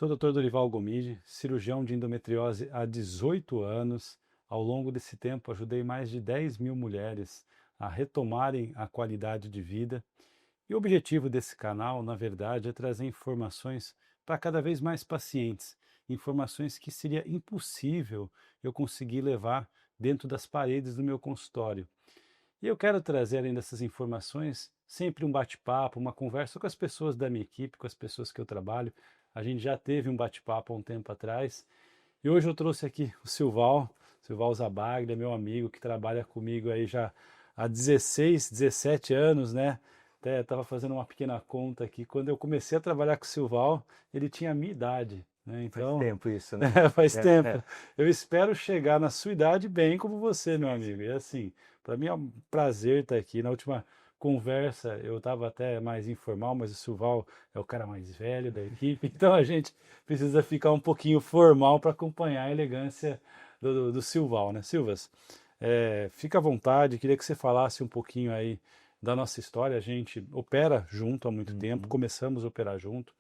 Sou o Dr. Dorival Gomide, cirurgião de endometriose há 18 anos. Ao longo desse tempo, ajudei mais de 10 mil mulheres a retomarem a qualidade de vida. E o objetivo desse canal, na verdade, é trazer informações para cada vez mais pacientes, informações que seria impossível eu conseguir levar dentro das paredes do meu consultório. E eu quero trazer, além dessas informações, sempre um bate-papo, uma conversa com as pessoas da minha equipe, com as pessoas que eu trabalho. A gente já teve um bate-papo há um tempo atrás. E hoje eu trouxe aqui o Silval Zabaglia, meu amigo, que trabalha comigo aí já há 16, 17 anos, né? Até estava fazendo uma pequena conta aqui. Quando eu comecei a trabalhar com o Silval, ele tinha a minha idade, né? Faz Então, tempo isso, né? faz É, tempo. é. Eu espero chegar na sua idade bem como você, meu amigo. E assim, para mim é um prazer estar aqui. Na última conversa eu estava até mais informal, mas o Silval é o cara mais velho da equipe, então a gente precisa ficar um pouquinho formal para acompanhar a elegância do Silval, né? Silvas, fica à vontade, queria que você falasse um pouquinho aí da nossa história. A gente opera junto há muito tempo, Uhum. começamos a operar junto.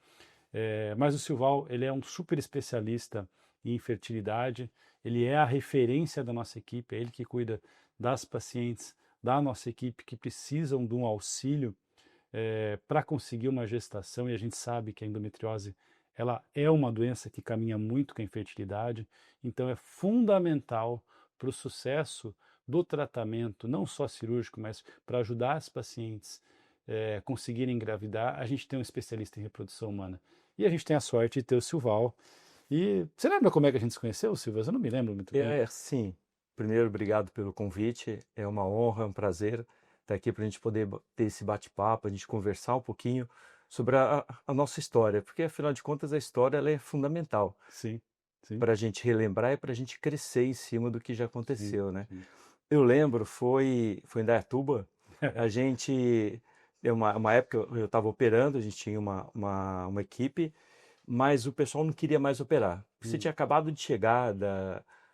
Mas o Silval, ele é um super especialista em fertilidade, ele é a referência da nossa equipe, é ele que cuida das pacientes da nossa equipe que precisam de um auxílio para conseguir uma gestação, e a gente sabe que a endometriose ela é uma doença que caminha muito com a infertilidade, então é fundamental para o sucesso do tratamento, não só cirúrgico, mas para ajudar as pacientes conseguirem engravidar, a gente tem um especialista em reprodução humana. E a gente tem a sorte de ter o Silval. E você lembra como é que a gente se conheceu, Silvio? Eu não me lembro muito bem. Sim. Primeiro, obrigado pelo convite. É uma honra, é um prazer estar aqui para a gente poder ter esse bate-papo, a gente conversar um pouquinho sobre a nossa história, porque afinal de contas a história ela é fundamental Sim, sim, para a gente relembrar e para a gente crescer em cima do que já sim, aconteceu, né? sim. Eu lembro, foi em Dayatuba, a gente, uma época eu estava operando, a gente tinha uma equipe, mas o pessoal não queria mais operar. Você Hum, tinha acabado de chegar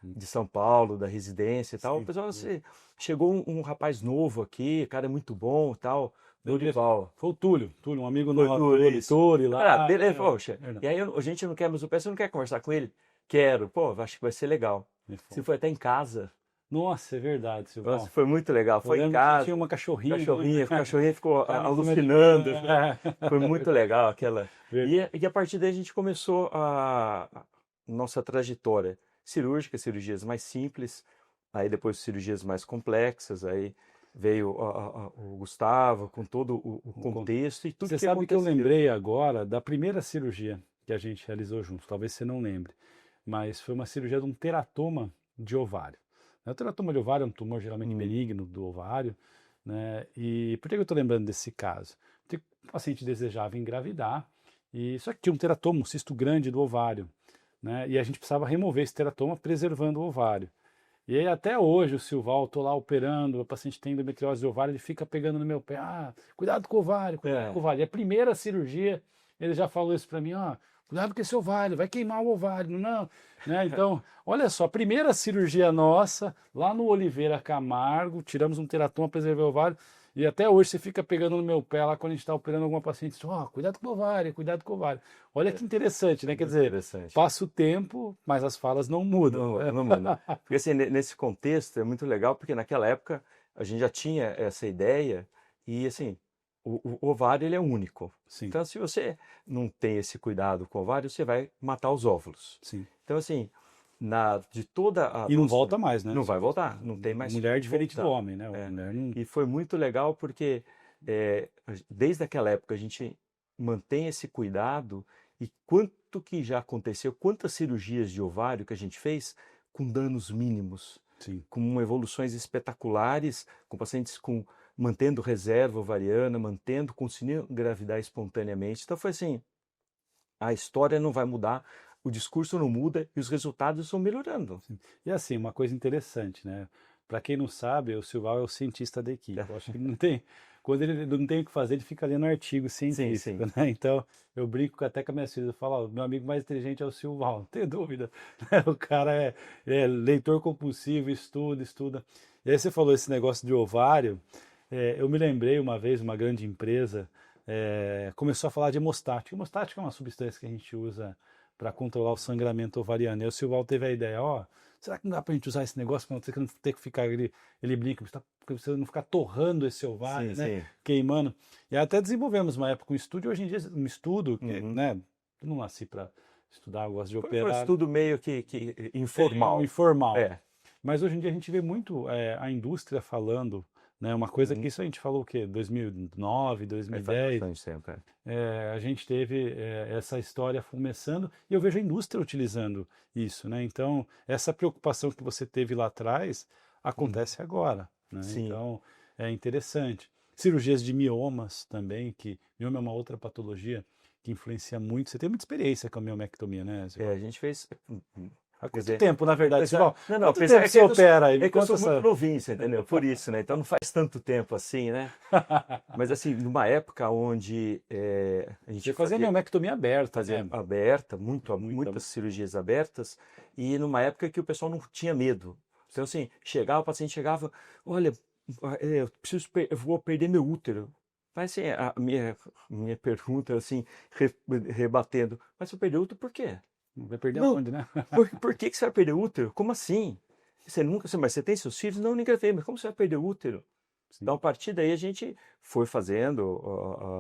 hum. de São Paulo, da residência e tal, o Sim, pessoal, sim. você, chegou um rapaz novo aqui, cara é muito bom e tal, Beleza. Dorival. Foi o Túlio, um amigo Foi nosso, tudo isso. Túlio Ah, lá. beleza, poxa. Verdade. E aí a gente não quer mais operar, você não quer conversar com ele? Quero, pô, acho que vai ser legal. Me Você fala. foi até em casa. Nossa, é verdade, Nossa, Silvão. foi muito legal. Eu Foi em lembro que você tinha casa, uma cachorrinha, cachorrinha, o lembra? cachorrinho ficou Ficava em cima de mim. alucinando. Foi muito legal aquela. Verdade. E a partir daí a gente começou a nossa trajetória cirúrgica, cirurgias mais simples, aí depois cirurgias mais complexas, aí veio o Gustavo com todo o contexto e tudo Você que sabe que eu aconteceu. lembrei agora da primeira cirurgia que a gente realizou juntos. Talvez você não lembre, mas foi uma cirurgia de um teratoma de ovário. O teratoma de ovário é um tumor geralmente Hum, benigno do ovário, né? E por que eu estou lembrando desse caso? Porque o paciente desejava engravidar, e só que tinha um teratoma, um cisto grande do ovário, né? E a gente precisava remover esse teratoma preservando o ovário. E aí até hoje o Silval, tô lá operando, o paciente tem endometriose de ovário, ele fica pegando no meu pé, cuidado com o ovário, cuidado com o é. ovário. E a primeira cirurgia, ele já falou isso para mim, cuidado com esse ovário, vai queimar o ovário, não, né? Então, olha só, a primeira cirurgia nossa, lá no Oliveira Camargo, tiramos um teratoma, preservei o ovário, e até hoje você fica pegando no meu pé lá quando a gente está operando alguma paciente, cuidado com o ovário, cuidado com o ovário. Olha que interessante, É né? Quer muito dizer, interessante. passa o tempo, mas as falas não mudam. Não, não manda. Porque assim, nesse contexto é muito legal, porque naquela época a gente já tinha essa ideia e assim, o ovário ele é único. Sim, Então, se você não tem esse cuidado com o ovário, você vai matar os óvulos. sim. Então, assim, de toda a E não nossa. volta mais, né? Não vai voltar, não tem mais Mulher é como diferente do voltar. homem, né? A É. mulher não. E foi muito legal porque desde aquela época a gente mantém esse cuidado e quanto que já aconteceu, quantas cirurgias de ovário que a gente fez com danos mínimos, Sim. com evoluções espetaculares, com pacientes mantendo reserva ovariana, conseguindo engravidar espontaneamente. Então foi assim, a história não vai mudar, o discurso não muda e os resultados estão melhorando. Sim. E assim, uma coisa interessante, né? Para quem não sabe, o Silval é o cientista da equipe. Eu acho que ele não tem. Quando ele não tem o que fazer, ele fica lendo artigo Sim, científico, sim. né? Então, eu brinco até com a minha filha, eu falo, meu amigo mais inteligente é o Silval, não tem dúvida. Né? O cara é leitor compulsivo, estuda, estuda. E aí você falou esse negócio de ovário. Eu me lembrei uma vez, uma grande empresa começou a falar de hemostático. Hemostático é uma substância que a gente usa para controlar o sangramento ovariano. E o Silval teve a ideia, ó, será que não dá para a gente usar esse negócio para não ter que ficar, ele brinca, você não ficar torrando esse ovário, Sim, né, sim. queimando. E até desenvolvemos uma época um estudo, hoje em dia um estudo, que, Uhum. né, eu não nasci para estudar, eu gosto de Foi um operar, estudo meio que informal. informal. É, Mas hoje em dia a gente vê muito a indústria falando, né, uma coisa que isso a gente falou o quê? 2009, faz 2010, bastante tempo. a gente teve essa história começando e eu vejo a indústria utilizando isso, né? Então, essa preocupação que você teve lá atrás Uhum. acontece agora, né? Sim. Então, é interessante. Cirurgias de miomas também, que mioma é uma outra patologia que influencia muito. Você tem muita experiência com a miomectomia, né, É, Silval? a gente fez. Há Quer quanto dier, tempo, na verdade, Silval? não, Quanto apesar tempo você opera aí? Me é que eu conta sou muito essa. novinho, você entendeu? Por isso, né? Então não faz tanto tempo assim, né? Mas assim, numa época onde a gente Você fazia miomectomia aberta, fazia né? aberta, Muita. muitas cirurgias abertas, e numa época que o pessoal não tinha medo. Então, assim, chegava, o paciente chegava, olha, eu vou perder meu útero. Mas assim, a minha pergunta, assim, rebatendo, mas você vai perder o útero por quê? Vai perder Não, aonde, né? por que você vai perder o útero? Como assim? Mas você tem seus filhos? Não, ninguém tem, mas como você vai perder o útero? Então, Sim. a partir daí, a gente foi fazendo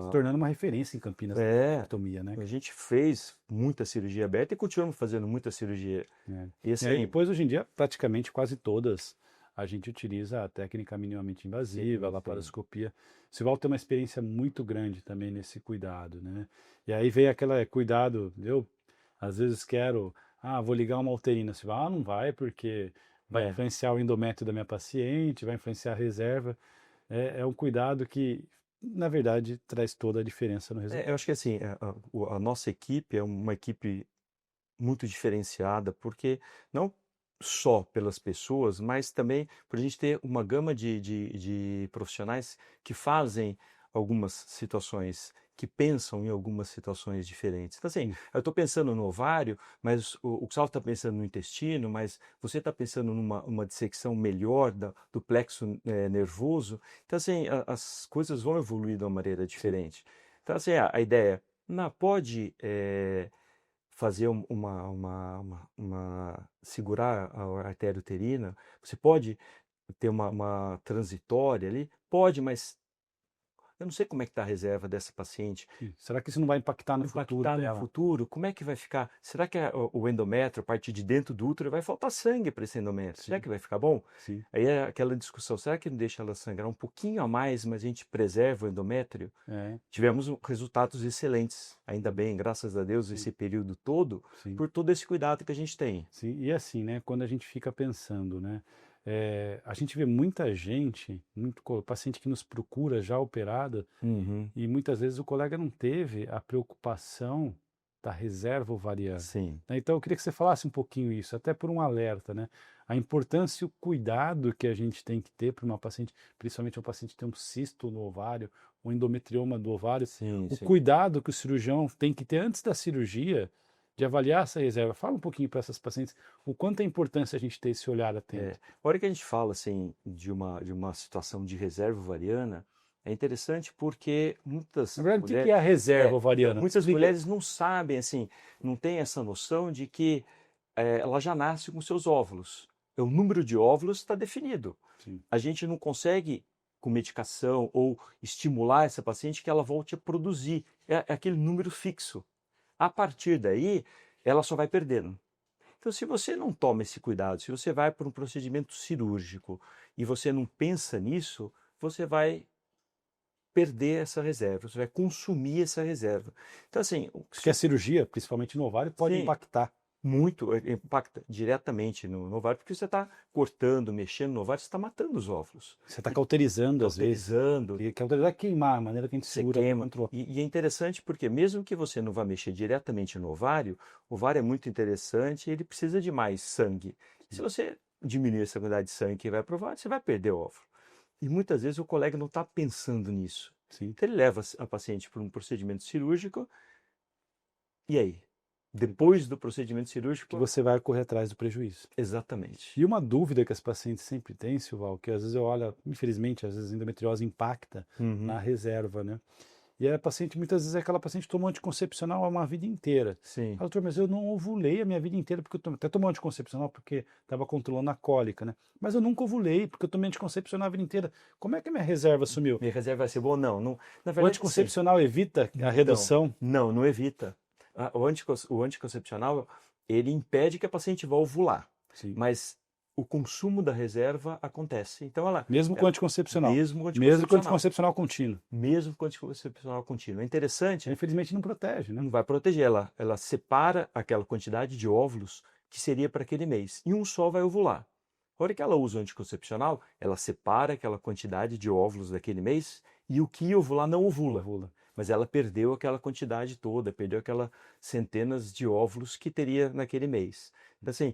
Se tornando uma referência em Campinas na é, miomectomia, né? a gente fez muita cirurgia aberta e continuamos fazendo muita cirurgia. É. E E aí assim, depois, hoje em dia, praticamente quase todas, a gente utiliza a técnica minimamente invasiva, a sim, sim. laparoscopia. O Sival tem uma experiência muito grande também nesse cuidado, né? E aí vem aquele cuidado, eu às vezes quero, vou ligar uma uterina. Sival, não vai, porque vai É, influenciar o endométrio da minha paciente, vai influenciar a reserva. É um cuidado que, na verdade, traz toda a diferença no eu resultado. acho que assim, a nossa equipe é uma equipe muito diferenciada, porque não só pelas pessoas, mas também por a gente ter uma gama de profissionais que fazem algumas situações, que pensam em algumas situações diferentes. Então, assim, Sim, eu estou pensando no ovário, mas o Gustavo está pensando no intestino, mas você está pensando numa uma dissecção melhor do plexo nervoso. Então, assim, as coisas vão evoluir de uma maneira sim. diferente. Então, assim, a ideia não pode fazer segurar a artéria uterina, você pode ter uma transitória ali, pode, mas eu não sei como é que está a reserva dessa paciente. Sim. Será que isso não vai impactar no futuro Impactar no dela? futuro, como é que vai ficar? Será que o endométrio, a parte de dentro do útero, vai faltar sangue para esse endométrio? Será Sim, que vai ficar bom? sim. Aí é aquela discussão, será que não deixa ela sangrar um pouquinho a mais, mas a gente preserva o endométrio? É, Tivemos resultados excelentes, ainda bem, graças a Deus, sim, esse período todo, sim, por todo esse cuidado que a gente tem. sim. E assim, né, quando a gente fica pensando, né, a gente vê muita gente, paciente que nos procura já operada, Uhum. e muitas vezes o colega não teve a preocupação da reserva ovariana, Sim. né? Então eu queria que você falasse um pouquinho isso, até por um alerta, né? A importância e o cuidado que a gente tem que ter para uma paciente, principalmente uma paciente que tem um cisto no ovário, um endometrioma do ovário, Sim, o sim. cuidado que o cirurgião tem que ter antes da cirurgia de avaliar essa reserva. Fala um pouquinho para essas pacientes o quanto é importante a gente ter esse olhar atento. A hora que a gente fala assim de uma situação de reserva ovariana, é interessante porque Na verdade, o que é a reserva então, ovariana? muitas Explica. mulheres não sabem assim, não têm essa noção de que ela já nasce com seus óvulos. O número de óvulos está definido. Sim, A gente não consegue, com medicação ou estimular essa paciente que ela volte a produzir. É aquele número fixo. A partir daí, ela só vai perdendo. Então, se você não toma esse cuidado, se você vai para um procedimento cirúrgico e você não pensa nisso, você vai perder essa reserva, você vai consumir essa reserva. Então, assim, porque a cirurgia, principalmente no ovário, pode sim, impactar. muito, impacta diretamente no ovário, porque você está cortando, mexendo no ovário, você está matando os óvulos. Você está cauterizando às vezes. Cauterizando, E cauterizar é queimar, a maneira que a gente você segura para queima. controlar. E é interessante porque mesmo que você não vá mexer diretamente no ovário, o ovário é muito interessante e ele precisa de mais sangue. Se você diminuir essa quantidade de sangue que vai para o ovário, você vai perder o óvulo. E muitas vezes o colega não está pensando nisso. Sim, Então ele leva a paciente para um procedimento cirúrgico, e aí? sim. Depois do procedimento Que cirúrgico, você vai correr atrás do prejuízo. exatamente. E uma dúvida que as pacientes sempre têm, Silval, que às vezes eu olho, infelizmente, às vezes a endometriose impacta Uhum. na reserva, né? E a paciente, muitas vezes, é aquela paciente que tomou anticoncepcional uma vida inteira. Sim. Ah, doutor, mas eu não ovulei a minha vida inteira, porque até tomou anticoncepcional porque estava controlando a cólica, né? Mas eu nunca ovulei, porque eu tomei anticoncepcional a vida inteira. Como é que a minha reserva sumiu? Minha reserva vai ser boa? Não, não. Na O verdade, sim. anticoncepcional evita a Então, redução? não evita. O anticoncepcional, ele impede que a paciente vá ovular, Sim. mas o consumo da reserva acontece. Então, Mesmo com anticoncepcional? mesmo com Mesmo com anticoncepcional, anticoncepcional contínuo? mesmo com anticoncepcional contínuo. É interessante, Infelizmente não protege, né? não vai proteger ela. Ela separa aquela quantidade de óvulos que seria para aquele mês, e um só vai ovular. A hora que ela usa o anticoncepcional, ela separa aquela quantidade de óvulos daquele mês e o que ia ovular não ovula. Ovula. Mas ela perdeu aquela quantidade toda, perdeu aquelas centenas de óvulos que teria naquele mês. Então, assim,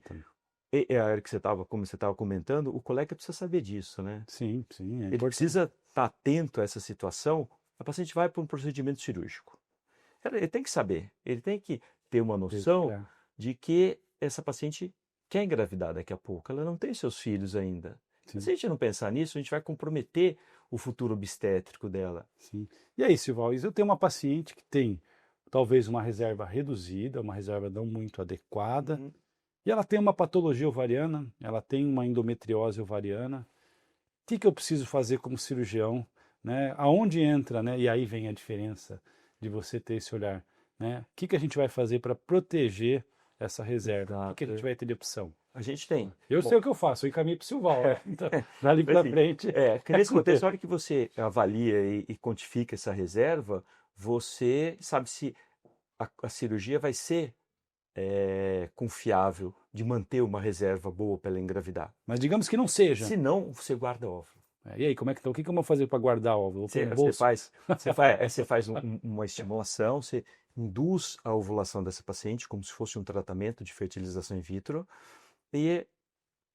a hora que como você estava comentando, o colega precisa saber disso, né? Sim, sim, é Ele importante. precisa estar atento a essa situação. A paciente vai para um procedimento cirúrgico. Ele tem que saber, ele tem que ter uma noção Claro. de que essa paciente quer engravidar daqui a pouco. Ela não tem seus filhos ainda. Sim. Se a gente não pensar nisso, a gente vai comprometer o futuro obstétrico dela. Sim. E aí, Silval, eu tenho uma paciente que tem talvez uma reserva reduzida, uma reserva não muito adequada, e ela tem uma patologia ovariana, ela tem uma endometriose ovariana. O que eu preciso fazer como cirurgião, né? Aonde entra, né? E aí vem a diferença de você ter esse olhar, né? O que a gente vai fazer para proteger essa reserva? O que a gente vai ter de opção? A gente tem. Eu sei o que eu faço, eu encaminho para o Silval, né? Então, dali para Assim, frente. que nesse contexto, a hora que você avalia e quantifica essa reserva, você sabe se a cirurgia vai ser confiável de manter uma reserva boa para ela engravidar. Mas digamos que não seja. Se não, você guarda óvulo. E aí, como é que tá? O que eu vou fazer para guardar óvulo? Você faz uma estimulação, você induz a ovulação dessa paciente como se fosse um tratamento de fertilização in vitro e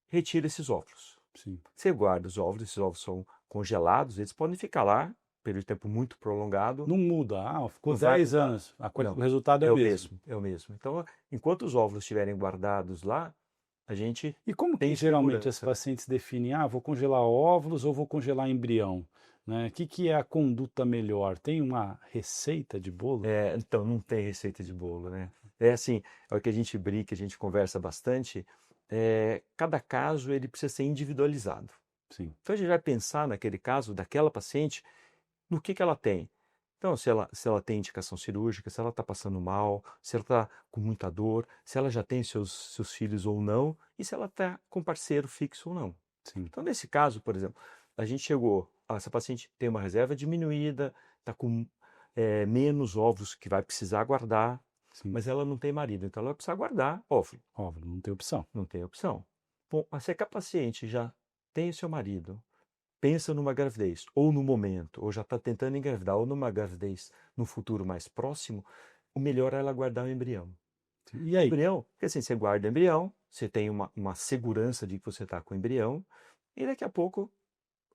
retira esses óvulos. Sim. Você guarda os óvulos, esses óvulos são congelados, eles podem ficar lá período de tempo muito prolongado. Não muda. Ficou 10 anos. O resultado é o mesmo. É o mesmo. Então, enquanto os óvulos estiverem guardados lá, a gente E como tem que geralmente as segurança. pacientes definem, vou congelar óvulos ou vou congelar embrião? Né? O que é a conduta melhor? Tem uma receita de bolo? Então, não tem receita de bolo, né? É assim, é o que a gente brinca, a gente conversa bastante, cada caso ele precisa ser individualizado. Sim. Então, a gente vai pensar naquele caso daquela paciente, no que ela tem. Então, se ela tem indicação cirúrgica, se ela está passando mal, se ela está com muita dor, se ela já tem seus filhos ou não, e se ela está com parceiro fixo ou não. Sim. Então, nesse caso, por exemplo, a gente chegou, essa paciente tem uma reserva diminuída, está com menos óvulos que vai precisar guardar, Sim. mas ela não tem marido, então ela vai precisar guardar óvulo. Óvulo, não tem opção. Não tem opção. Bom, se a paciente já tem o seu marido, pensa numa gravidez, ou no momento, ou já está tentando engravidar, ou numa gravidez no futuro mais próximo, o melhor é ela guardar o embrião. E aí? Embrião, porque assim, você guarda o embrião, você tem uma segurança de que você está com o embrião, e daqui a pouco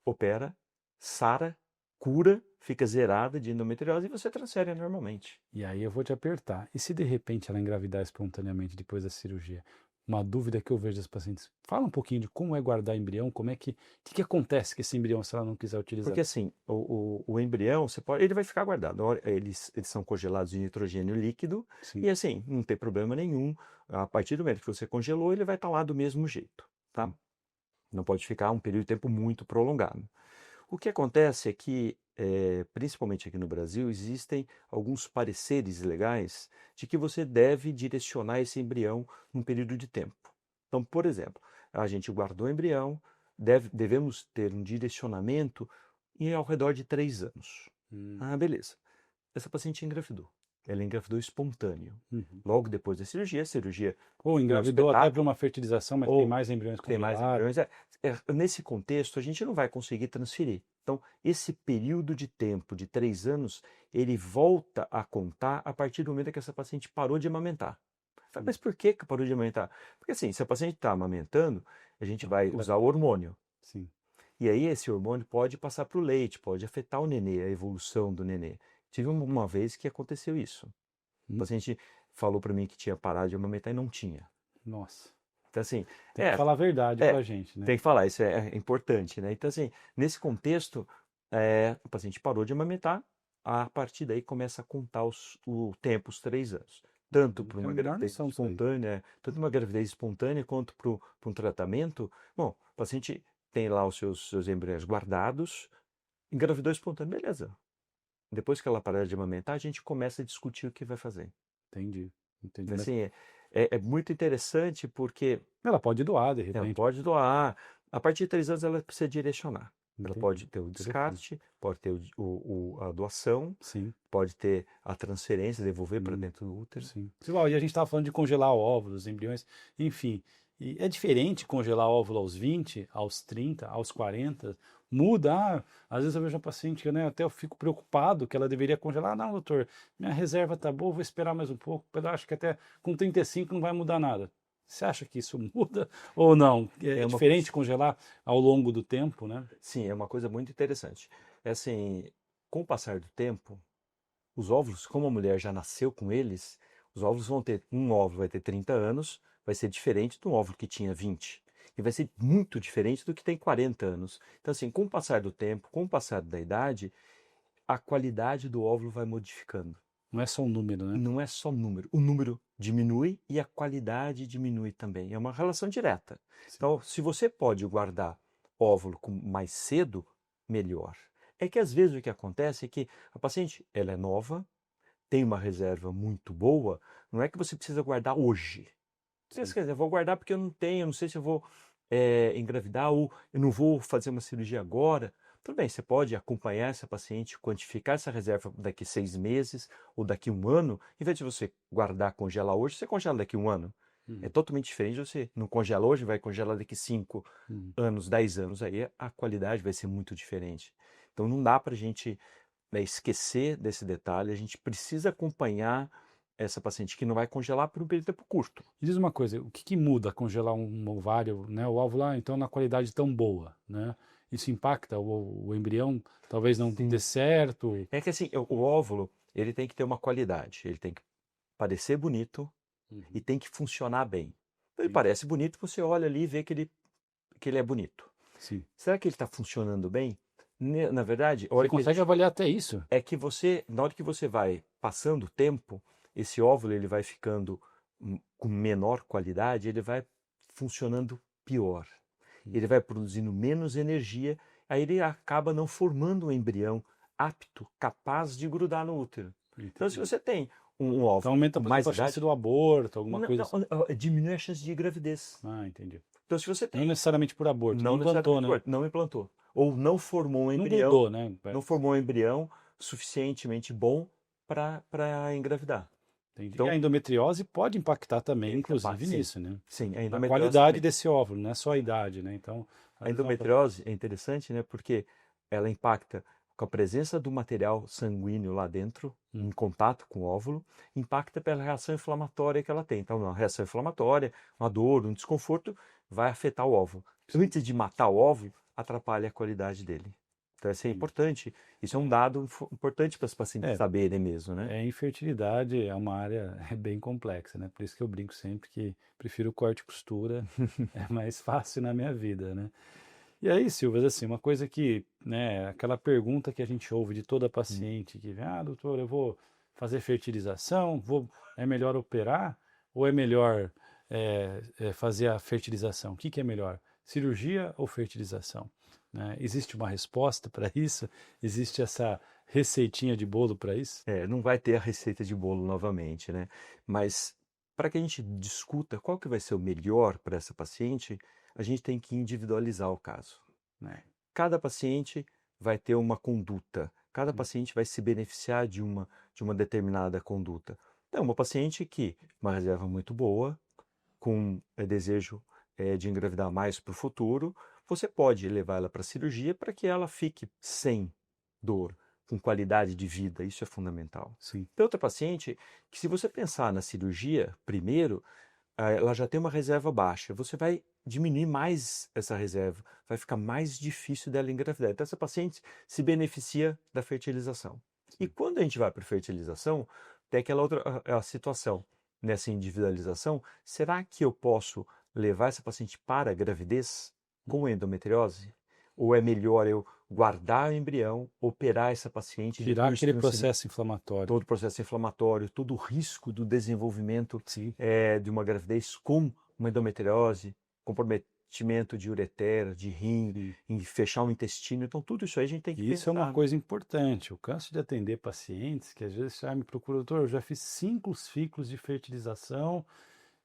opera, sara, cura, fica zerada de endometriose e você transfere normalmente. E aí eu vou te apertar. E se de repente ela engravidar espontaneamente depois da cirurgia? Uma dúvida que eu vejo das pacientes. Fala um pouquinho de como é guardar embrião, como é que acontece com esse embrião se ela não quiser utilizar? Porque assim, o embrião, ele vai ficar guardado. Eles são congelados em nitrogênio líquido. Sim. E assim, não tem problema nenhum. A partir do momento que você congelou, ele vai estar lá do mesmo jeito, tá? Não pode ficar um período de tempo muito prolongado. O que acontece é que, principalmente aqui no Brasil, existem alguns pareceres legais de que você deve direcionar esse embrião num período de tempo. Então, por exemplo, a gente guardou o embrião, devemos ter um direcionamento em ao redor de 3 anos. Beleza. Essa paciente engravidou. Ela engravidou espontâneo. Logo depois da cirurgia, Ou engravidou até para uma fertilização, mas tem mais embriões congelados. Tem mais embriões. Nesse contexto, a gente não vai conseguir transferir. Então, esse período de tempo de 3 anos, ele volta a contar a partir do momento que essa paciente parou de amamentar. Mas por que parou de amamentar? Porque assim, se a paciente está amamentando, a gente vai usar o hormônio. Sim. E aí esse hormônio pode passar para o leite, pode afetar o nenê, a evolução do nenê. Tive uma vez que aconteceu isso. O paciente falou para mim que tinha parado de amamentar e não tinha. Nossa. Então, assim, tem que falar a verdade pra gente, né? Tem que falar, isso é importante, né? Então, assim, nesse contexto, o paciente parou de amamentar a partir daí começa a contar o tempo, os 3 anos. Tanto para Tem uma a menor gravidez noção disso aí. espontânea, tanto uma gravidez espontânea quanto para um tratamento. Bom, o paciente tem lá os seus embriões guardados, engravidou espontâneo, beleza. Depois que ela parar de amamentar, a gente começa a discutir o que vai fazer. Entendi. Mas Assim, é muito interessante porque ela pode doar, de ela repente. pode doar. A partir de 3 anos, ela precisa direcionar. Ela Entendi. pode ter o Interessante. descarte, pode ter a doação, Sim, pode ter a transferência, devolver para Hum, dentro do útero. sim. Silval, e a gente estava falando de congelar óvulos, embriões, enfim. E é diferente congelar óvulo aos 20, aos 30, aos 40? Muda? Às vezes eu vejo uma paciente que, né, até eu fico preocupado que ela deveria congelar. Não, doutor, minha reserva tá boa, vou esperar mais um pouco. Eu acho que até com 35 não vai mudar nada. Você acha que isso muda ou não? É É uma diferente coisa, congelar ao longo do tempo, né? sim, é uma coisa muito interessante. É assim, com o passar do tempo, os óvulos, como a mulher já nasceu com eles, os óvulos vão ter, um óvulo vai ter 30 anos, vai ser diferente de um óvulo que tinha 20. E vai ser muito diferente do que tem 40 anos. Então, assim, com o passar do tempo, com o passar da idade, a qualidade do óvulo vai modificando. Não é só um número, né? Não é só número. O número diminui e a qualidade diminui também. É uma relação direta. Sim. Então, se você pode guardar óvulo mais cedo, melhor. É que às vezes o que acontece é que a paciente ela é nova, tem uma reserva muito boa, não é que você precisa guardar hoje. Você Sim. quer dizer, vou guardar porque eu não tenho, não sei se eu vou engravidar ou eu não vou fazer uma cirurgia agora. Tudo bem, você pode acompanhar essa paciente, quantificar essa reserva daqui 6 meses ou daqui 1 ano. Em vez de você guardar, congelar hoje, você congela daqui 1 ano. É Uhum. totalmente diferente de você não congela hoje, vai congelar daqui 5 Uhum. anos, 10 anos. Aí a qualidade vai ser muito diferente. Então não dá para a gente esquecer desse detalhe. A gente precisa acompanhar essa paciente que não vai congelar por um período de tempo curto. E diz uma coisa, o que que muda congelar um ovário, né, o óvulo, então na qualidade tão boa, né? Isso impacta o embrião, talvez não dê Sim. certo. É que assim, o óvulo, ele tem que ter uma qualidade, ele tem que parecer bonito e Uhum. tem que funcionar bem. Então, ele Sim, parece bonito, você olha ali e vê que ele é bonito. sim. Será que ele está funcionando bem? Na verdade, a Você hora que a consegue gente, avaliar até isso? é que você, na hora que você vai passando o tempo, esse óvulo ele vai ficando com menor qualidade, ele vai funcionando pior. Ele vai produzindo menos energia, aí ele acaba não formando um embrião apto, capaz de grudar no útero. Então, se Entendi. você tem um Então óvulo aumenta, com por mais exemplo, a chance idade, do aborto, alguma não, coisa não, assim. diminui a chance de gravidez. Ah, entendi. Então, se você Não tem, necessariamente por aborto, não não implantou, necessariamente né? não implantou, ou não formou um Não embrião, grudou, né? não formou um embrião suficientemente bom para engravidar. Entendi. E Então, a endometriose pode impactar também, inclusive, sim, nisso, né? sim, a Na endometriose qualidade também. desse óvulo, não é só a idade, né? Então, às A vezes uma... endometriose é interessante, né? Porque ela impacta com a presença do material sanguíneo lá dentro, em Hum, contato com o óvulo, impacta pela reação inflamatória que ela tem. Então, uma reação inflamatória, uma dor, um desconforto, vai afetar o óvulo. sim, Antes de matar o óvulo, atrapalha a qualidade dele. Então, isso é entendi. importante. Isso é um dado importante para os pacientes É, saberem mesmo, né? infertilidade é uma área bem complexa, né? Por isso que eu brinco sempre que prefiro corte e costura, é mais fácil na minha vida, né? E aí, Silvas, assim, uma coisa que, né, aquela pergunta que a gente ouve de toda Hum. paciente que vem, doutor, eu vou fazer fertilização, é melhor operar ou é melhor fazer a fertilização? O que que é melhor, cirurgia ou fertilização? Né? Existe uma resposta para isso? Existe essa receitinha de bolo para isso? Não vai ter a receita de bolo novamente, né? Mas para que a gente discuta qual que vai ser o melhor para essa paciente, a gente tem que individualizar o caso, né? Cada paciente vai ter uma conduta, cada paciente vai se beneficiar de uma determinada conduta. Então, uma paciente que uma reserva muito boa, com desejo de engravidar mais para o futuro, você pode levar ela para a cirurgia para que ela fique sem dor, com qualidade de vida, isso é fundamental. Sim. Tem outra paciente que, se você pensar na cirurgia primeiro, ela já tem uma reserva baixa, você vai diminuir mais essa reserva, vai ficar mais difícil dela engravidar. Então, essa paciente se beneficia da fertilização. E quando a gente vai para a fertilização, tem aquela outra a situação. Nessa individualização, será que eu posso levar essa paciente para a gravidez com endometriose? Ou é melhor eu guardar o embrião, operar essa paciente, Tirar depois aquele transferir processo inflamatório. todo o processo inflamatório, todo o risco do desenvolvimento Sim. de uma gravidez com uma endometriose, comprometimento de ureter, de rim, Sim. em fechar o intestino. Então, tudo isso aí a gente tem que E isso é uma pensar. coisa importante. Eu canso de atender pacientes que às vezes me procuram, doutor, eu já fiz 5 ciclos de fertilização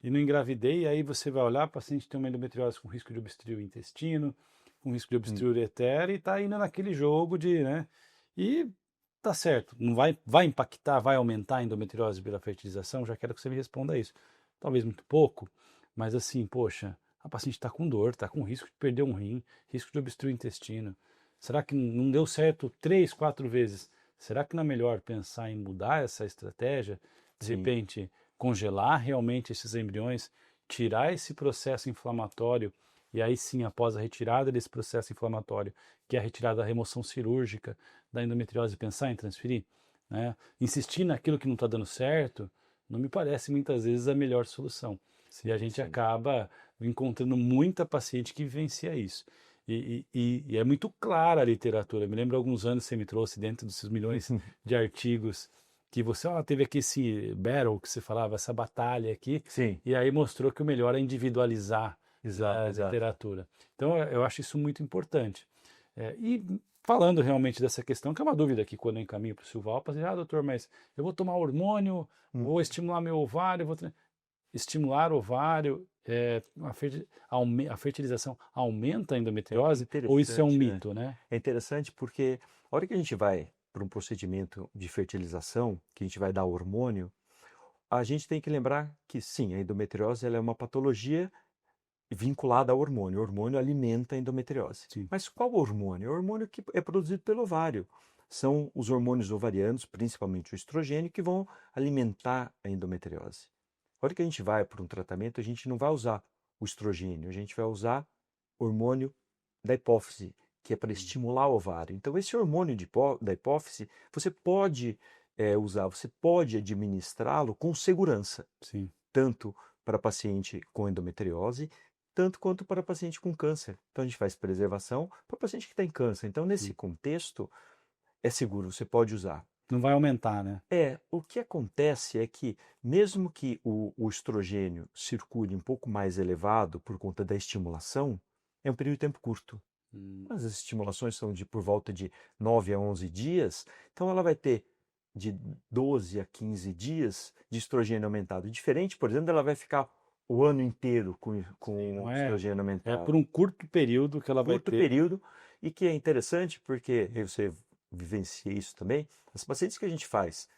e não engravidei. E aí você vai olhar, o paciente tem uma endometriose com risco de obstruir o intestino, com risco de Hum, obstruir o ureter e está indo naquele jogo de, né? E tá certo, não vai impactar, vai aumentar a endometriose pela fertilização? Já quero que você me responda isso. Talvez muito pouco, mas assim, poxa, a paciente está com dor, está com risco de perder um rim, risco de obstruir o intestino. Será que não deu certo 3, 4 vezes? Será que não é melhor pensar em mudar essa estratégia? De sim, repente, congelar realmente esses embriões, tirar esse processo inflamatório e aí sim, após a retirada desse processo inflamatório, que é a retirada da remoção cirúrgica da endometriose, pensar em transferir? Né? Insistir naquilo que não está dando certo não me parece muitas vezes a melhor solução. E a sim, gente sim. acaba encontrando muita paciente que vivencia isso. E é muito clara a literatura. Me lembro alguns anos você me trouxe dentro desses milhões de artigos que você teve aqui esse battle que você falava, essa batalha aqui, Sim, e aí mostrou que o melhor é individualizar, né, exato, a exato. literatura. Então eu acho isso muito importante. E falando realmente dessa questão, que é uma dúvida aqui quando eu encaminho para o Silval, doutor, mas eu vou tomar hormônio, Hum, vou estimular meu ovário, estimular o ovário, a fertilização aumenta a É endometriose ou isso é um interessante, né? mito, né? É interessante porque a hora que a gente vai para um procedimento de fertilização, que a gente vai dar hormônio, a gente tem que lembrar que sim, a endometriose ela é uma patologia vinculada ao hormônio. O hormônio alimenta a endometriose. Sim, Mas qual hormônio? É o hormônio que é produzido pelo ovário. São os hormônios ovarianos, principalmente o estrogênio, que vão alimentar a endometriose. A hora que a gente vai para um tratamento, a gente não vai usar o estrogênio, a gente vai usar hormônio da hipófise, que é para sim, estimular o ovário. Então, esse hormônio da hipófise, você pode usar, você pode administrá-lo com segurança, sim, tanto para paciente com endometriose, tanto quanto para paciente com câncer. Então, a gente faz preservação para paciente que tem câncer. Então, nesse sim. contexto, é seguro, você pode usar. Não vai aumentar, né? O que acontece é que, mesmo que o estrogênio circule um pouco mais elevado por conta da estimulação, é um período de tempo curto. Hum, As estimulações são por volta de 9 a 11 dias, então ela vai ter de 12 a 15 dias de estrogênio aumentado. Diferente, por exemplo, ela vai ficar o ano inteiro sim, com não é. estrogênio É aumentado. por um curto período que ela vai Curto ter. período, e que é interessante porque você vivencia isso também. As pacientes que a gente faz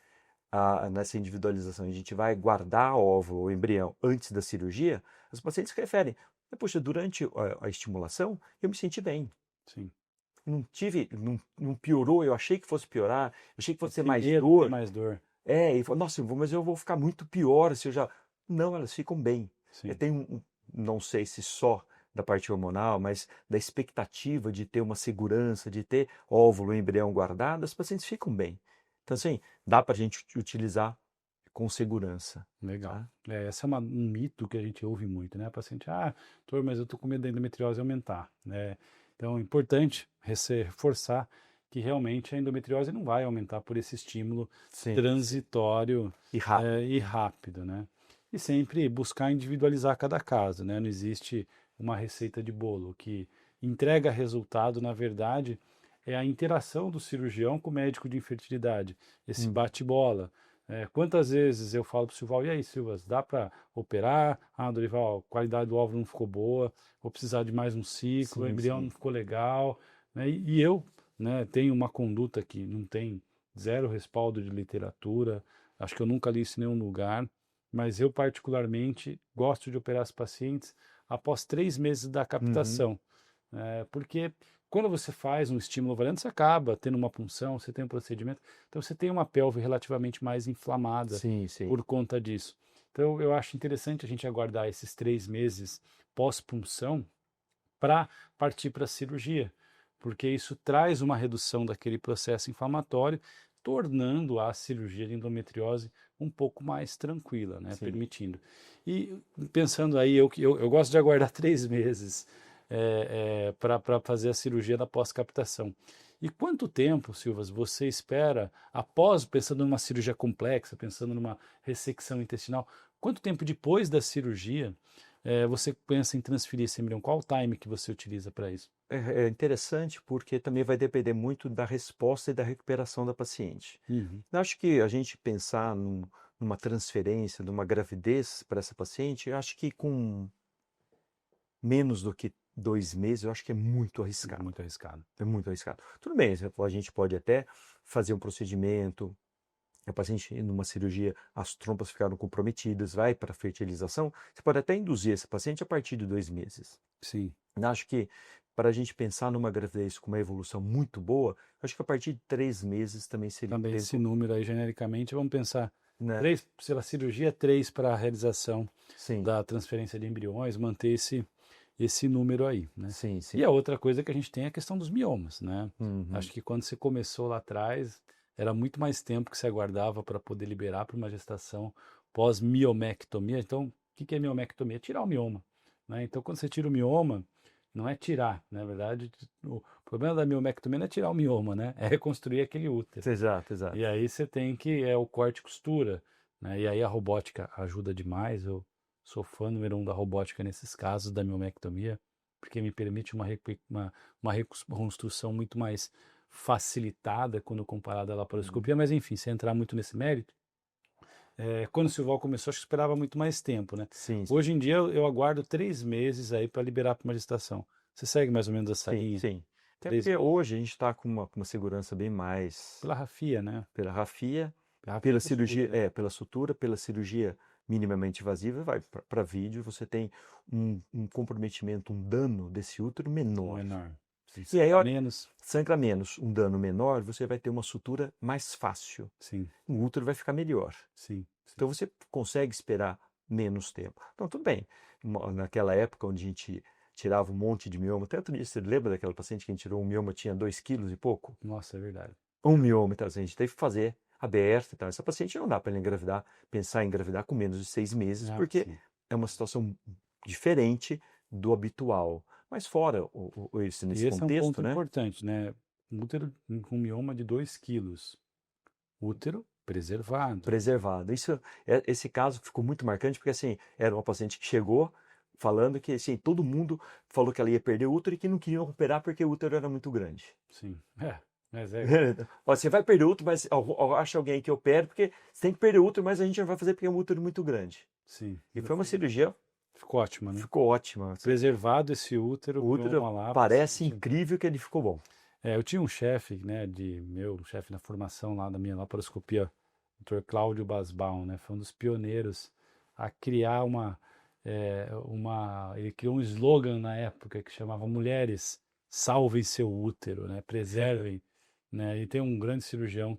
nessa individualização, a gente vai guardar óvulo ou embrião antes da cirurgia, as pacientes referem, poxa, durante a estimulação eu me senti bem. Sim. Não piorou, eu achei que fosse piorar, eu achei que fosse ter Esse mais medo tem dor. mais dor. E falou, nossa, mas eu vou ficar muito pior se eu já. Não, elas ficam bem. Sim. Tem não sei se só da parte hormonal, mas da expectativa de ter uma segurança, de ter óvulo e embrião guardado, as pacientes ficam bem. Então, assim, dá para a gente utilizar com segurança, Legal. tá? Esse é um mito que a gente ouve muito, né? A paciente, doutor, mas eu tô com medo da endometriose aumentar, né? Então, é importante reforçar que realmente a endometriose não vai aumentar por esse estímulo Sim, sim. transitório, E rápido. e rápido, né? E sempre buscar individualizar cada caso, né? Não existe uma receita de bolo. O que entrega resultado, na verdade, é a interação do cirurgião com o médico de infertilidade, esse Hum, bate-bola. Quantas vezes eu falo para o Silval, e aí, Silvas, dá para operar? Dorival, a qualidade do óvulo não ficou boa, vou precisar de mais um ciclo, o sim, embrião não sim. ficou legal, né? E eu, né, tenho uma conduta que não tem zero respaldo de literatura, acho que eu nunca li isso em nenhum lugar, mas eu particularmente gosto de operar os pacientes após 3 meses da Uhum. captação, porque quando você faz um estímulo ovariano, você acaba tendo uma punção, você tem um procedimento, então você tem uma pelve relativamente mais inflamada Sim, sim. por conta disso. Então eu acho interessante a gente aguardar esses 3 meses pós-punção para partir para a cirurgia, porque isso traz uma redução daquele processo inflamatório, tornando a cirurgia de endometriose um pouco mais tranquila, né, Sim. permitindo. E pensando aí, eu gosto de aguardar 3 meses. para fazer a cirurgia da pós-captação. E quanto tempo, Silvas, você espera, após, pensando numa cirurgia complexa, pensando numa ressecção intestinal, quanto tempo depois da cirurgia você pensa em transferir esse embrião? Qual o time que você utiliza para isso? É interessante porque também vai depender muito da resposta e da recuperação da paciente. Uhum. Eu acho que a gente pensar numa transferência, numa gravidez para essa paciente, eu acho que com menos do que 2 meses, eu acho que é muito arriscado. Muito arriscado. É muito arriscado. Tudo bem, a gente pode até fazer um procedimento, a paciente numa cirurgia, as trompas ficaram comprometidas, vai para a fertilização, você pode até induzir essa paciente a partir de 2 meses. Sim. Eu acho que para a gente pensar numa gravidez com uma evolução muito boa, acho que a partir de 3 meses também seria Também esse número aí, genericamente, vamos pensar, né? 3, pela cirurgia, 3 para a realização Sim, da transferência de embriões, manter esse número aí, né? sim, E sim. a outra coisa que a gente tem é a questão dos miomas, né? Uhum. Acho que quando você começou lá atrás, era muito mais tempo que você aguardava para poder liberar para uma gestação pós-miomectomia. Então, o que é miomectomia? É tirar o mioma, né? Então, quando você tira o mioma, não é tirar, na verdade, o problema da miomectomia não é tirar o mioma, né? É reconstruir aquele útero. Exato, exato. E aí você tem que, o corte e costura, né? E aí a robótica ajuda demais. Eu sou fã número 1 da robótica nesses casos da miomectomia, porque me permite uma reconstrução muito mais facilitada quando comparada à laparoscopia. Mas enfim, sem entrar muito nesse mérito, quando o Silval começou, acho que esperava muito mais tempo, né? Sim, Hoje em dia eu aguardo 3 meses aí para liberar para uma gestação. Você segue mais ou menos essa sim, linha? sim. Até 3 porque hoje a gente está com uma segurança bem mais pela Rafia, né? pela rafia, A Rafia pela que cirurgia, sutura. pela sutura, pela cirurgia minimamente invasiva, vai para vídeo, você tem um comprometimento, um dano desse útero menor. Menor. E aí, Menos. sangra menos, um dano menor, você vai ter uma sutura mais fácil. Sim, O útero vai ficar melhor. sim. Então você consegue esperar menos tempo. Então, tudo bem. Naquela época onde a gente tirava um monte de mioma, tanto você lembra daquela paciente que a gente tirou um mioma, tinha 2 quilos e pouco? Nossa, é verdade. Um mioma, então, assim, a gente teve que fazer aberta. Então, essa paciente não dá para ela engravidar, pensar em engravidar com menos de 6 meses, Ah, porque sim. é uma situação diferente do habitual. Mas fora E nesse esse é um contexto, ponto né? importante, né? Útero com mioma de 2 quilos. Útero preservado. Preservado. Esse caso ficou muito marcante porque assim era uma paciente que chegou falando que assim todo mundo falou que ela ia perder o útero e que não queriam operar porque o útero era muito grande. Sim. Mas é. Ó, você vai perder o útero, mas acha alguém que opere porque você tem que perder o útero, mas a gente não vai fazer porque é um útero muito grande. Sim. E foi uma cirurgia, Ficou ótima, né? ficou ótima. Preservado esse útero, O útero mioma lá. parece incrível que ele ficou bom. Eu tinha um chefe, né, meu chefe na formação lá da minha laparoscopia, Dr. Cláudio Basbaum, né, foi um dos pioneiros a criar ele criou um slogan na época que chamava Mulheres, salvem seu útero, né, preservem, né, e tem um grande cirurgião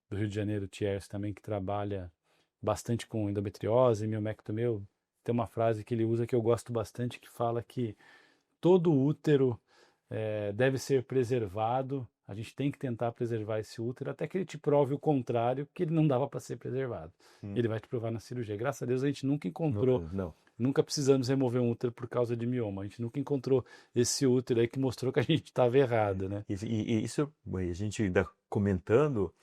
do Rio de Janeiro, Thiers, também, que trabalha bastante com endometriose e miomectomia. Tem uma frase que ele usa que eu gosto bastante, que fala que todo útero deve ser preservado. A gente tem que tentar preservar esse útero até que ele te prove o contrário, que ele não dava para ser preservado. Ele vai te provar na cirurgia. Graças a Deus a gente nunca encontrou, Não. nunca precisamos remover um útero por causa de mioma. A gente nunca encontrou esse útero aí que mostrou que a gente estava errado, né? E isso, a gente ainda comentando,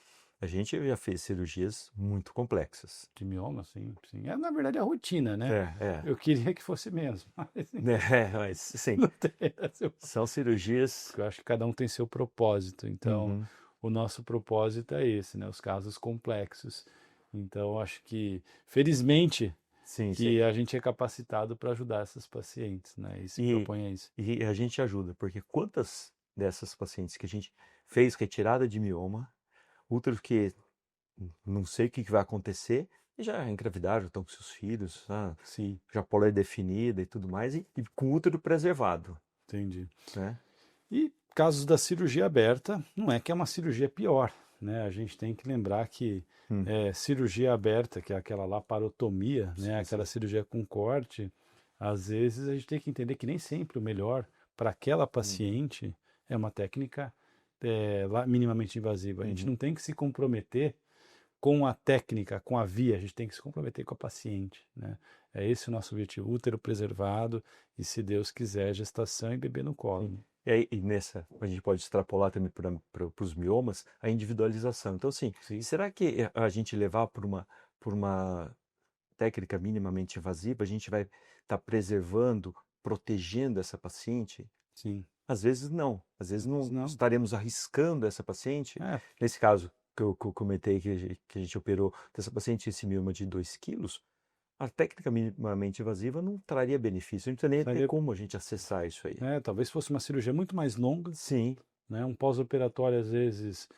a gente já fez cirurgias muito complexas. De mioma, sim, sim. Na verdade, a rotina, né? É. Eu queria que fosse menos, mas Mas sim, não tem. são cirurgias. Eu acho que cada um tem seu propósito. Então, Uhum. o nosso propósito é esse, né? Os casos complexos. Então, acho que, felizmente, Sim. que a gente é capacitado para ajudar essas pacientes, né? E se propõe a isso. E a gente ajuda, porque quantas dessas pacientes que a gente fez retirada de mioma, útero que não sei o que vai acontecer, e já engravidaram, estão com seus filhos, Sim, já polo definida e tudo mais, e com útero preservado, entendi. né? E casos da cirurgia aberta, não é que é uma cirurgia pior, né? A gente tem que lembrar que cirurgia aberta, que é aquela laparotomia, né? Aquela cirurgia com corte, às vezes a gente tem que entender que nem sempre o melhor para aquela paciente é uma técnica minimamente invasiva. A gente não tem que se comprometer com a técnica, com a via, a gente tem que se comprometer com a paciente, né? É esse o nosso objetivo, útero preservado e, se Deus quiser, gestação e bebê no colo. Sim. E aí, nessa, a gente pode extrapolar também para os miomas a individualização. Então, assim, Sim, será que a gente levar por uma técnica minimamente invasiva, a gente vai estar preservando, protegendo essa paciente? sim. Às vezes não. Às vezes Mas não não. estaremos arriscando essa paciente. É, Nesse caso que eu comentei que a gente operou dessa paciente esse mioma de 2 quilos, a técnica minimamente invasiva não traria benefício. Não precisa nem ter seria, como a gente acessar isso aí. talvez fosse uma cirurgia muito mais longa, Sim, né? Um pós-operatório, às vezes,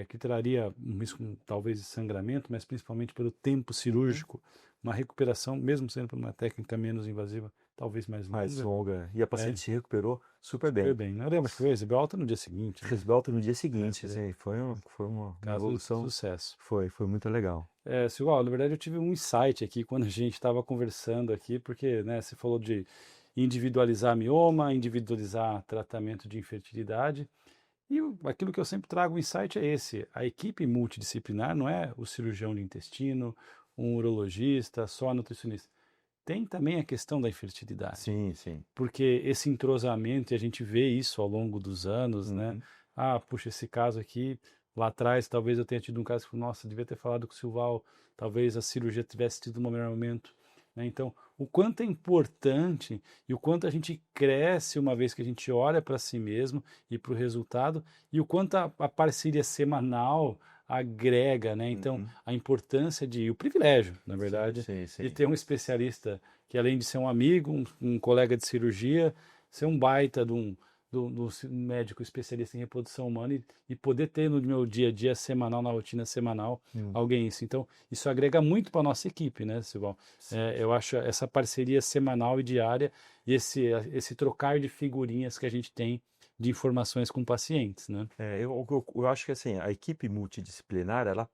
que traria um risco, talvez, de sangramento, mas principalmente pelo tempo cirúrgico, uma recuperação, mesmo sendo por uma técnica menos invasiva, talvez mais mais longa. longa. E a paciente se recuperou super Super bem. bem. Não lembro, acho que foi recebeu alta no dia seguinte, né? Recebeu alta no dia seguinte. É, Assim, foi uma caso de evolução. sucesso. Foi muito legal. Silval, na verdade eu tive um insight aqui quando a gente estava conversando aqui, porque, né, você falou de individualizar mioma, individualizar tratamento de infertilidade, e aquilo que eu sempre trago, o insight é esse, a equipe multidisciplinar não é o cirurgião de intestino, um urologista, só a nutricionista. Tem também a questão da infertilidade, Sim, sim. porque esse entrosamento, e a gente vê isso ao longo dos anos, né? Uhum. Ah, puxa, esse caso aqui, lá atrás, talvez eu tenha tido um caso que, nossa, devia ter falado com o Silval, talvez a cirurgia tivesse tido um melhor momento, né? Então, o quanto é importante e o quanto a gente cresce uma vez que a gente olha para si mesmo e para o resultado, e o quanto a parceria semanal agrega, né? Então, Uhum. a importância e o privilégio, na Sim, verdade, sim, de sim. ter um especialista que, além de ser um amigo, um colega de cirurgia, ser um baita de um médico especialista em reprodução humana e poder ter no meu dia a dia semanal, na rotina semanal, alguém isso. Então, isso agrega muito para a nossa equipe, né, Silvão? Eu acho essa parceria semanal e diária e esse trocar de figurinhas que a gente tem de informações com pacientes, né? Eu acho que assim, a equipe multidisciplinar, ela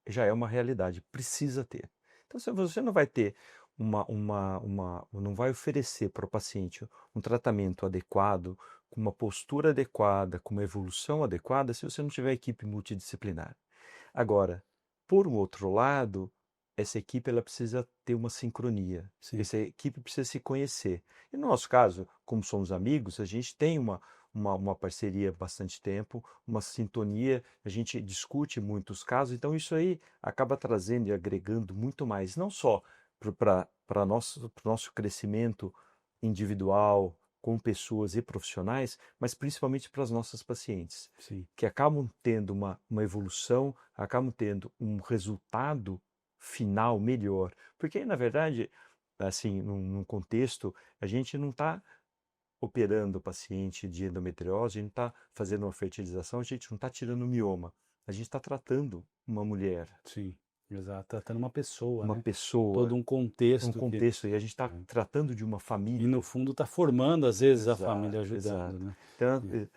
já é uma realidade, precisa ter. Então, se você não vai ter não vai oferecer para o paciente um tratamento adequado, com uma postura adequada, com uma evolução adequada, se você não tiver equipe multidisciplinar. Agora, por um outro lado, essa equipe ela precisa ter uma sincronia. Sim, Essa equipe precisa se conhecer. E no nosso caso, como somos amigos, a gente tem uma parceria há bastante tempo, uma sintonia, a gente discute muitos casos, então isso aí acaba trazendo e agregando muito mais, não só para o nosso crescimento individual, com pessoas e profissionais, mas principalmente para as nossas pacientes, sim, que acabam tendo uma evolução, acabam tendo um resultado final melhor. Porque, na verdade, assim, num contexto, a gente não está operando o paciente de endometriose, a gente não está fazendo uma fertilização, a gente não está tirando mioma. A gente está tratando uma mulher, sim, exato. Tratando uma pessoa, uma né? pessoa, Todo um um contexto que contexto, e a gente está tratando de uma e no família. fundo está formando às vezes a família Exato, ajudando, exato. né? Então, É.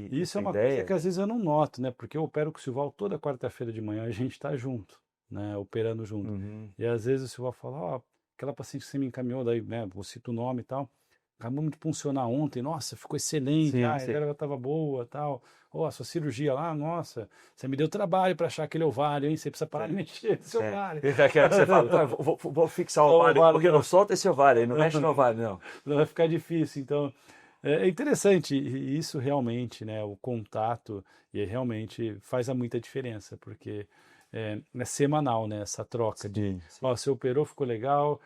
E isso é essa uma coisa que ideia, às vezes eu não noto, né? Porque eu opero com o Silval toda quarta-feira de manhã, a gente está junto, né? Operando junto. uhum, E às vezes o Silval fala, ó, aquela paciente que você me encaminhou, daí, né? Eu cito o nome e tal. Acabamos de funcionar ontem, nossa, ficou excelente, sim, a sim. reserva estava boa, tal. Ó, a sua cirurgia lá, nossa, você me deu trabalho para achar aquele ovário, hein? Você precisa parar de mexer nesse ovário. Você fala, "Tá, vou fixar o Não, ovário, ovário porque não não. solta esse ovário aí, não mexe no ovário, não. Não vai ficar difícil. Então, é interessante, e isso realmente, né, o contato, e realmente faz muita diferença, porque é semanal, né, essa troca de, Sim, sim. ó, você operou, ficou legal,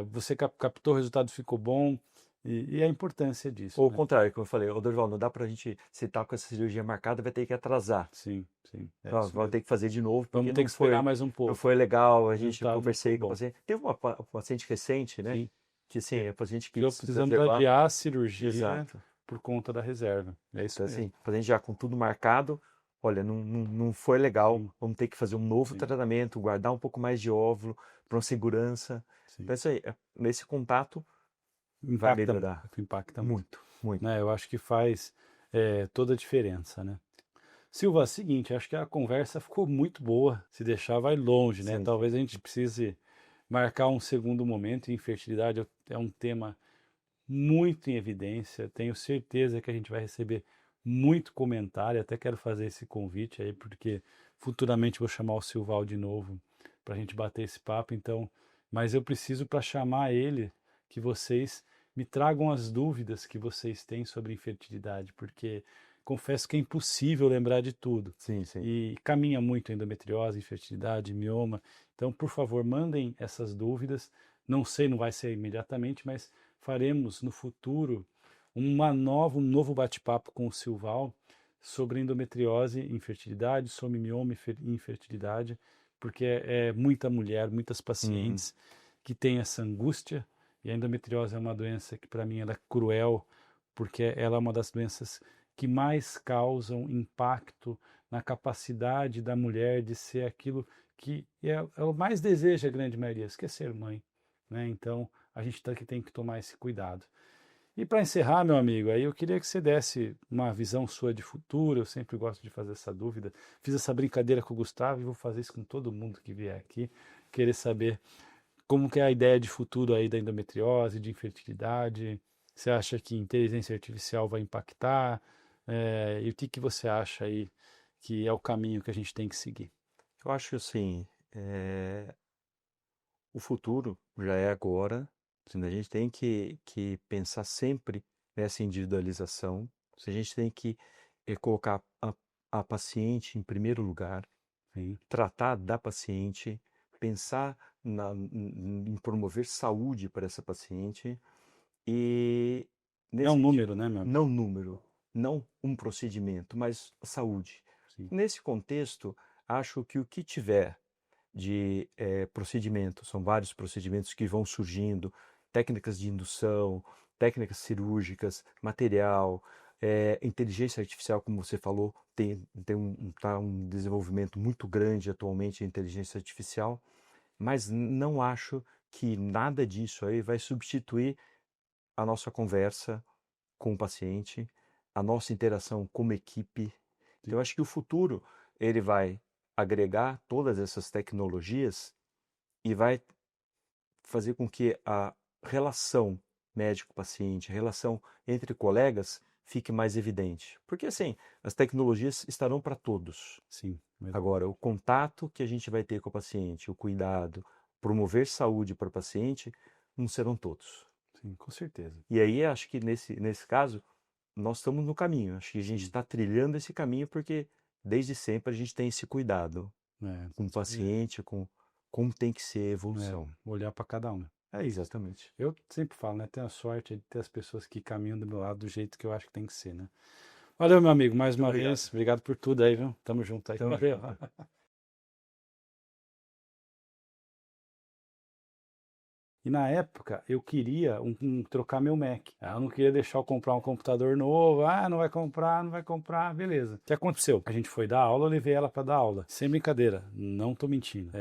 você captou o resultado, ficou bom, e a importância disso, Ou o né? contrário, como eu falei, ô Dorival, não dá pra gente, se tá com essa cirurgia marcada, vai ter que atrasar. Sim, sim, é Ó, isso vai mesmo. ter que fazer de novo, porque Vamos ter que esperar mais um não pouco, foi legal, o a gente resultado não foi conversei com a bom. paciente. Teve uma paciente recente, né, Sim, que assim, a paciente que quis precisamos reservar. adiar a cirurgia Exato. por conta da reserva. É isso Então, mesmo. assim, a paciente já com tudo marcado, olha, não foi legal, Sim, vamos ter que fazer um novo sim, tratamento, guardar um pouco mais de óvulo para uma segurança. sim. Então, isso aí, nesse contato vai Impacta melhorar muito, impacta muito, muito, muito. né? Eu acho que faz toda a diferença, né? Silva, é o seguinte, acho que a conversa ficou muito boa. Se deixar, vai longe, né? Sim, Talvez a gente precise marcar um segundo momento. Infertilidade é um tema muito em evidência. Tenho certeza que a gente vai receber muito comentário. Até quero fazer esse convite aí, porque Futuramente vou chamar o Silval de novo para a gente bater esse papo, então, mas eu preciso para chamar ele que vocês me tragam as dúvidas que vocês têm sobre infertilidade, porque confesso que é impossível lembrar de tudo. Sim, sim. E caminha muito endometriose, infertilidade, mioma. Então, por favor, mandem essas dúvidas. Não sei, não vai ser imediatamente, mas faremos no futuro um novo bate-papo com o Silval sobre endometriose, infertilidade, sobre mioma e infertilidade, porque é muita mulher, muitas pacientes que têm essa angústia, e a endometriose é uma doença que para mim ela é cruel, porque ela é uma das doenças que mais causam impacto na capacidade da mulher de ser aquilo que ela mais deseja, a grande maioria, que é ser mãe, né? Então, a gente tem que tomar esse cuidado. E para encerrar, meu amigo, aí eu queria que você desse uma visão sua de futuro. Eu sempre gosto de fazer essa dúvida. Fiz essa brincadeira com o Gustavo e vou fazer isso com todo mundo que vier aqui. Querer saber como que é a ideia de futuro aí da endometriose, de infertilidade. Você acha que inteligência artificial vai impactar? E o que você acha aí que é o caminho que a gente tem que seguir? Eu acho assim, o futuro já é agora. A gente tem que pensar sempre nessa individualização. A gente tem que colocar a paciente em primeiro lugar, Sim. tratar da paciente, pensar em promover saúde para essa paciente e É um número, né, meu amigo? não número, não um procedimento, mas saúde. Sim. Nesse contexto, acho que o que tiver de procedimento, são vários procedimentos que vão surgindo, técnicas de indução, técnicas cirúrgicas, material, inteligência artificial, como você falou, tá um desenvolvimento muito grande atualmente em inteligência artificial, mas não acho que nada disso aí vai substituir a nossa conversa com o paciente, a nossa interação como equipe. Então, eu acho que o futuro ele vai agregar todas essas tecnologias e vai fazer com que a relação médico-paciente, a relação entre colegas fique mais evidente. Porque, assim, as tecnologias estarão para todos. Sim. Agora, o contato que a gente vai ter com o paciente, o cuidado, promover saúde para o paciente, não serão todos. Sim, com certeza. E aí, acho que nesse caso, nós estamos no caminho. Acho que a gente está trilhando esse caminho porque, desde sempre, a gente tem esse cuidado com o paciente, com como tem que ser a evolução. Olhar para cada um. É isso. Exatamente. Eu sempre falo, né? Tenho a sorte de ter as pessoas que caminham do meu lado do jeito que eu acho que tem que ser, né? Valeu, meu amigo, mais uma vez. Obrigado por tudo aí, viu? Tamo junto aí. Valeu. E na época eu queria trocar meu Mac. Eu não queria deixar eu comprar um computador novo. Ah, não vai comprar, não vai comprar. Beleza. O que aconteceu? A gente foi dar aula, eu levei ela para dar aula. Sem brincadeira, não tô mentindo.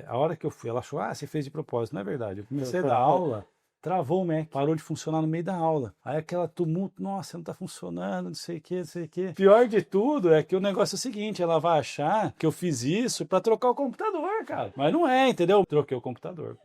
A hora que eu fui, ela achou, você fez de propósito. Não é verdade. Eu comecei a dar aula, travou o Mac, parou de funcionar no meio da aula. Aí aquela tumulto, nossa, não tá funcionando, não sei o que, não sei o que. Pior de tudo é que o negócio é o seguinte, ela vai achar que eu fiz isso para trocar o computador, cara. Mas não é, entendeu? Troquei o computador.